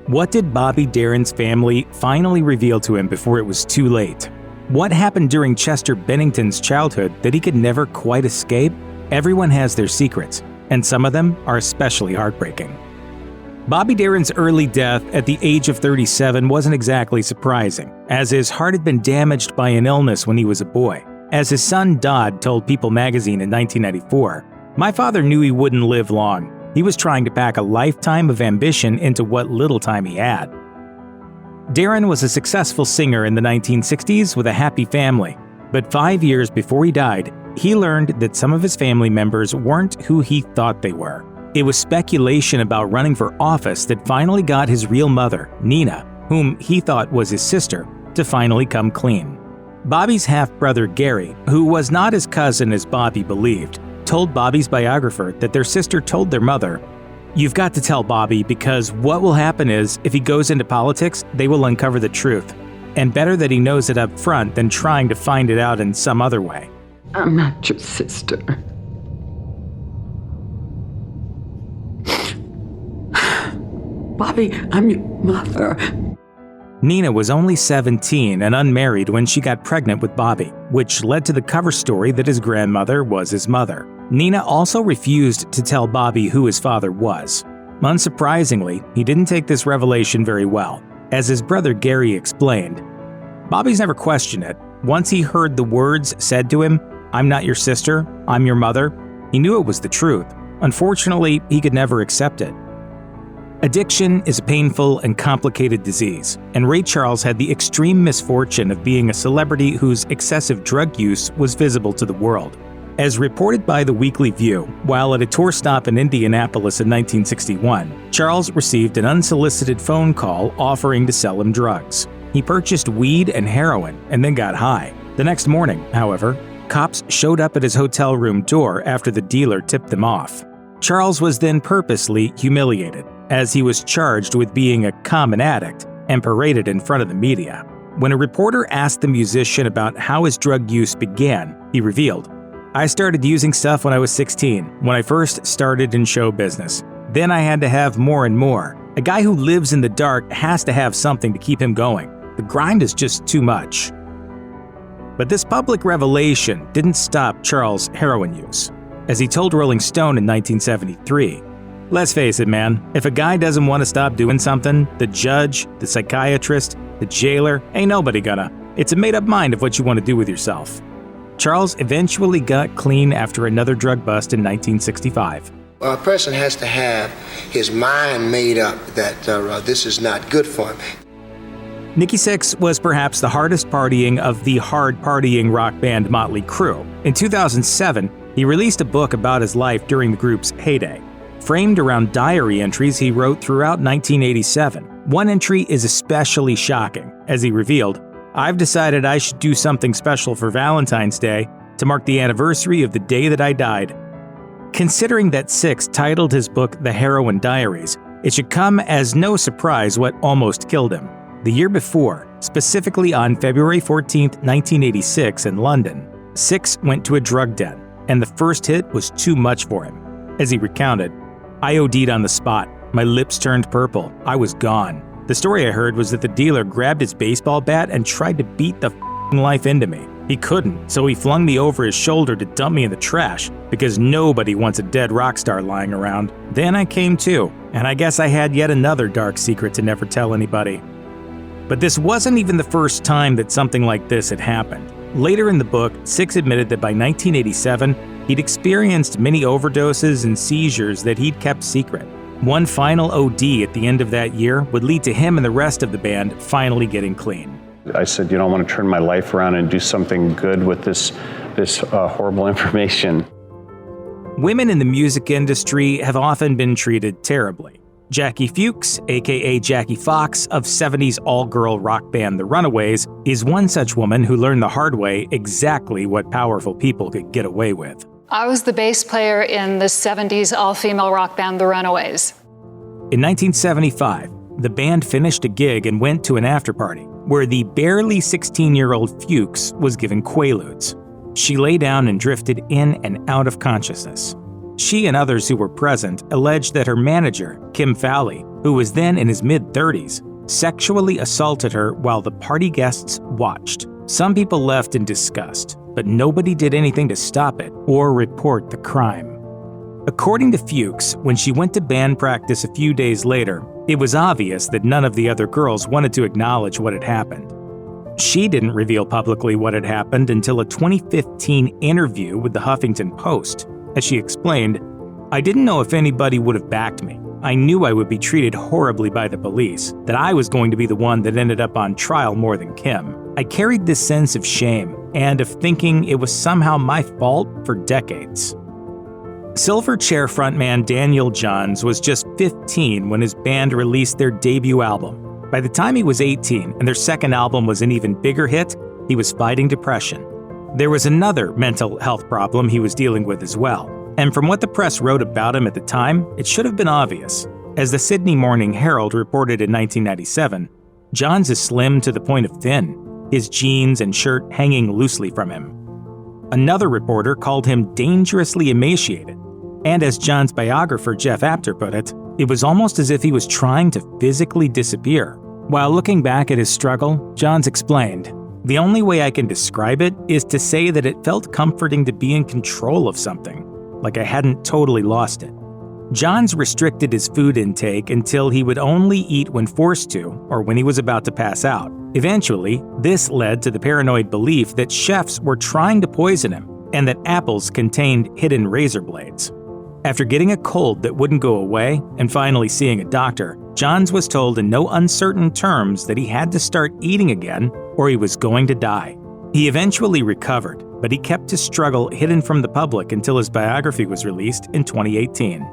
What did Bobby Darin's family finally reveal to him before it was too late? What happened during Chester Bennington's childhood that he could never quite escape? Everyone has their secrets, and some of them are especially heartbreaking. Bobby Darin's early death at the age of 37 wasn't exactly surprising, as his heart had been damaged by an illness when he was a boy. As his son Dodd told People magazine in 1994, "My father knew he wouldn't live long. He was trying to pack a lifetime of ambition into what little time he had." Darin was a successful singer in the 1960s with a happy family, but 5 years before he died, he learned that some of his family members weren't who he thought they were. It was speculation about running for office that finally got his real mother, Nina, whom he thought was his sister, to finally come clean. Bobby's half-brother Gary, who was not his cousin as Bobby believed, told Bobby's biographer that their sister told their mother, "You've got to tell Bobby, because what will happen is, if he goes into politics, they will uncover the truth. And better that he knows it up front than trying to find it out in some other way." I'm not your sister. Bobby, I'm your mother. Nina was only 17 and unmarried when she got pregnant with Bobby, which led to the cover story that his grandmother was his mother. Nina also refused to tell Bobby who his father was. Unsurprisingly, he didn't take this revelation very well. As his brother Gary explained, Bobby's never questioned it. Once he heard the words said to him, "I'm not your sister, I'm your mother," he knew it was the truth. Unfortunately, he could never accept it. Addiction is a painful and complicated disease, and Ray Charles had the extreme misfortune of being a celebrity whose excessive drug use was visible to the world. As reported by The Weekly View, while at a tour stop in Indianapolis in 1961, Charles received an unsolicited phone call offering to sell him drugs. He purchased weed and heroin and then got high. The next morning, however, cops showed up at his hotel room door after the dealer tipped them off. Charles was then purposely humiliated, as he was charged with being a common addict and paraded in front of the media. When a reporter asked the musician about how his drug use began, he revealed, "I started using stuff when I was 16, when I first started in show business. Then I had to have more and more. A guy who lives in the dark has to have something to keep him going. The grind is just too much." But this public revelation didn't stop Charles' heroin use. As he told Rolling Stone in 1973, "Let's face it, man, if a guy doesn't want to stop doing something, the judge, the psychiatrist, the jailer, ain't nobody gonna. It's a made-up mind of what you want to do with yourself." Charles eventually got clean after another drug bust in 1965. A person has to have his mind made up that this is not good for him. Nikki Sixx was perhaps the hardest partying of the hard-partying rock band Motley Crue. In 2007, he released a book about his life during the group's heyday, framed around diary entries he wrote throughout 1987. One entry is especially shocking, as he revealed, "I've decided I should do something special for Valentine's Day to mark the anniversary of the day that I died." Considering that Sixx titled his book The Heroin Diaries, it should come as no surprise what almost killed him. The year before, specifically on February 14, 1986 in London, Sixx went to a drug den, and the first hit was too much for him. As he recounted, "I OD'd on the spot. My lips turned purple. I was gone. The story I heard was that the dealer grabbed his baseball bat and tried to beat the life into me. He couldn't, so he flung me over his shoulder to dump me in the trash, because nobody wants a dead rock star lying around. Then I came to, and I guess I had yet another dark secret to never tell anybody." But this wasn't even the first time that something like this had happened. Later in the book, Sixx admitted that by 1987, he'd experienced many overdoses and seizures that he'd kept secret. One final OD at the end of that year would lead to him and the rest of the band finally getting clean. I said, I want to turn my life around and do something good with this horrible information. Women in the music industry have often been treated terribly. Jackie Fuchs, aka Jackie Fox, of 70s all-girl rock band The Runaways, is one such woman who learned the hard way exactly what powerful people could get away with. I was the bass player in the 70s all-female rock band The Runaways. In 1975, the band finished a gig and went to an after-party, where the barely 16-year-old Fuchs was given Quaaludes. She lay down and drifted in and out of consciousness. She and others who were present alleged that her manager, Kim Fowley, who was then in his mid-30s, sexually assaulted her while the party guests watched. Some people left in disgust, but nobody did anything to stop it or report the crime. According to Fuchs, when she went to band practice a few days later, it was obvious that none of the other girls wanted to acknowledge what had happened. She didn't reveal publicly what had happened until a 2015 interview with the Huffington Post. As she explained, "I didn't know if anybody would have backed me. I knew I would be treated horribly by the police, that I was going to be the one that ended up on trial more than Kim. I carried this sense of shame and of thinking it was somehow my fault for decades." Silverchair frontman Daniel Johns was just 15 when his band released their debut album. By the time he was 18 and their second album was an even bigger hit, he was fighting depression. There was another mental health problem he was dealing with as well. And from what the press wrote about him at the time, it should have been obvious. As the Sydney Morning Herald reported in 1997, Johns is slim to the point of thin, his jeans and shirt hanging loosely from him. Another reporter called him dangerously emaciated. And as Johns' biographer Jeff Apter put it, it was almost as if he was trying to physically disappear. While looking back at his struggle, Johns explained, "The only way I can describe it is to say that it felt comforting to be in control of something, like I hadn't totally lost it." Johns restricted his food intake until he would only eat when forced to or when he was about to pass out. Eventually, this led to the paranoid belief that chefs were trying to poison him and that apples contained hidden razor blades. After getting a cold that wouldn't go away and finally seeing a doctor, Johns was told in no uncertain terms that he had to start eating again or he was going to die. He eventually recovered, but he kept his struggle hidden from the public until his biography was released in 2018.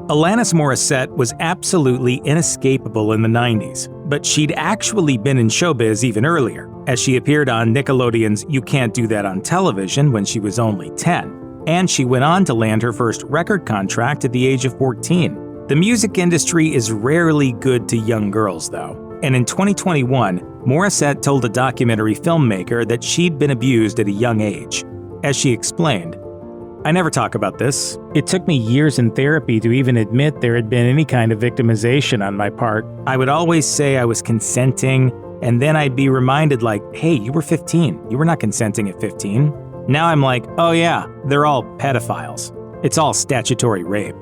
Alanis Morissette was absolutely inescapable in the 90s, but she'd actually been in showbiz even earlier, as she appeared on Nickelodeon's You Can't Do That on Television when she was only 10. And she went on to land her first record contract at the age of 14. The music industry is rarely good to young girls, though. And in 2021, Morissette told a documentary filmmaker that she'd been abused at a young age. As she explained, "I never talk about this. It took me years in therapy to even admit there had been any kind of victimization on my part. I would always say I was consenting, and then I'd be reminded like, hey, you were 15. You were not consenting at 15. Now I'm like, oh yeah, they're all pedophiles. It's all statutory rape."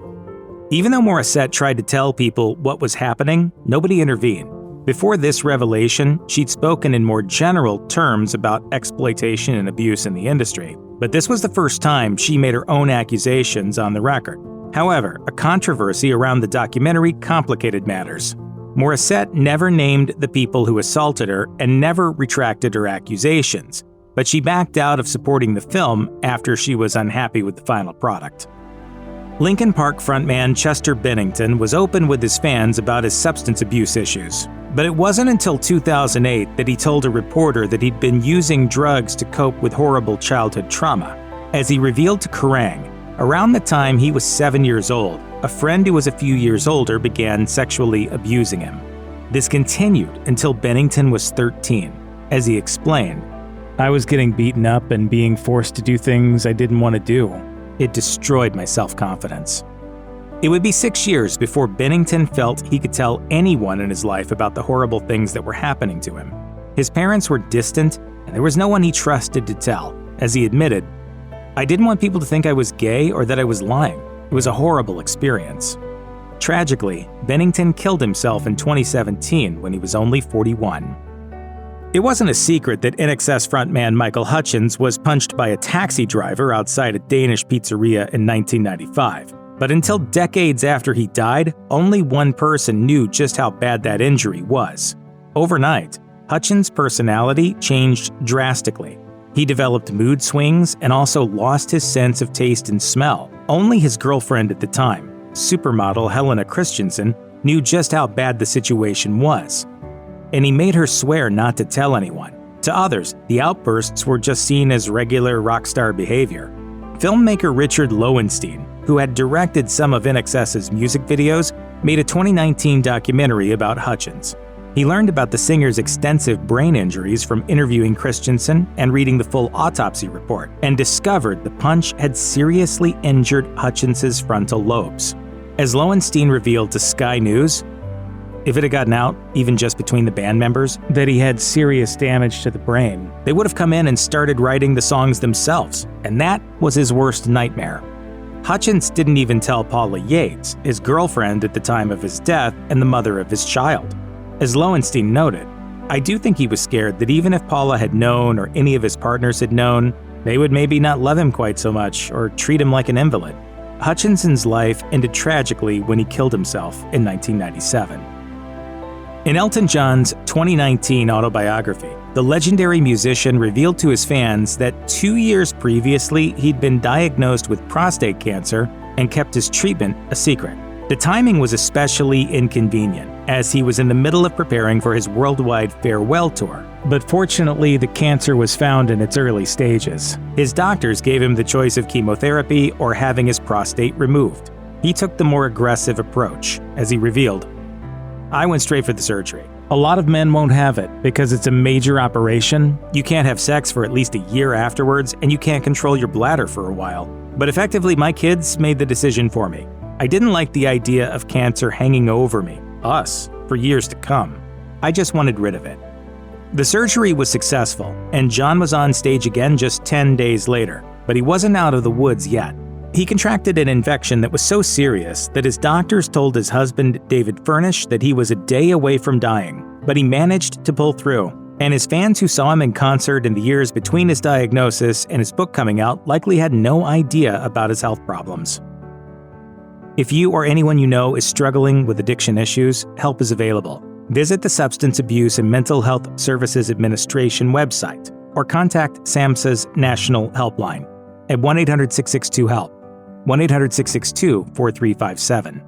Even though Morissette tried to tell people what was happening, nobody intervened. Before this revelation, she'd spoken in more general terms about exploitation and abuse in the industry, but this was the first time she made her own accusations on the record. However, a controversy around the documentary complicated matters. Morissette never named the people who assaulted her and never retracted her accusations, but she backed out of supporting the film after she was unhappy with the final product. Linkin Park frontman Chester Bennington was open with his fans about his substance abuse issues, but it wasn't until 2008 that he told a reporter that he'd been using drugs to cope with horrible childhood trauma. As he revealed to Kerrang, around the time he was 7 years old, a friend who was a few years older began sexually abusing him. This continued until Bennington was 13. As he explained, "I was getting beaten up and being forced to do things I didn't want to do. It destroyed my self-confidence." It would be 6 years before Bennington felt he could tell anyone in his life about the horrible things that were happening to him. His parents were distant, and there was no one he trusted to tell. As he admitted, "I didn't want people to think I was gay or that I was lying. It was a horrible experience." Tragically, Bennington killed himself in 2017 when he was only 41. It wasn't a secret that INXS frontman Michael Hutchence was punched by a taxi driver outside a Danish pizzeria in 1995. But until decades after he died, only one person knew just how bad that injury was. Overnight, Hutchence' personality changed drastically. He developed mood swings and also lost his sense of taste and smell. Only his girlfriend at the time, supermodel Helena Christensen, knew just how bad the situation was. And he made her swear not to tell anyone. To others, the outbursts were just seen as regular rock star behavior. Filmmaker Richard Lowenstein, who had directed some of INXS's music videos, made a 2019 documentary about Hutchence. He learned about the singer's extensive brain injuries from interviewing Christensen and reading the full autopsy report, and discovered the punch had seriously injured Hutchence's frontal lobes. As Lowenstein revealed to Sky News, if it had gotten out, even just between the band members, that he had serious damage to the brain, they would have come in and started writing the songs themselves, and that was his worst nightmare. Hutchence didn't even tell Paula Yates, his girlfriend at the time of his death and the mother of his child. As Lowenstein noted, I do think he was scared that even if Paula had known or any of his partners had known, they would maybe not love him quite so much or treat him like an invalid. Hutchinson's life ended tragically when he killed himself in 1997. In Elton John's 2019 autobiography, the legendary musician revealed to his fans that 2 years previously he'd been diagnosed with prostate cancer and kept his treatment a secret. The timing was especially inconvenient, as he was in the middle of preparing for his worldwide farewell tour. But fortunately, the cancer was found in its early stages. His doctors gave him the choice of chemotherapy or having his prostate removed. He took the more aggressive approach, as he revealed, "I went straight for the surgery. A lot of men won't have it because it's a major operation. You can't have sex for at least a year afterwards, and you can't control your bladder for a while. But effectively, my kids made the decision for me. I didn't like the idea of cancer hanging over me, us, for years to come. I just wanted rid of it." The surgery was successful, and John was on stage again just 10 days later, but he wasn't out of the woods yet. He contracted an infection that was so serious that his doctors told his husband, David Furnish, that he was a day away from dying, but he managed to pull through. And his fans who saw him in concert in the years between his diagnosis and his book coming out likely had no idea about his health problems. If you or anyone you know is struggling with addiction issues, help is available. Visit the Substance Abuse and Mental Health Services Administration website or contact SAMHSA's National Helpline at 1-800-662-HELP, 1-800-662-4357.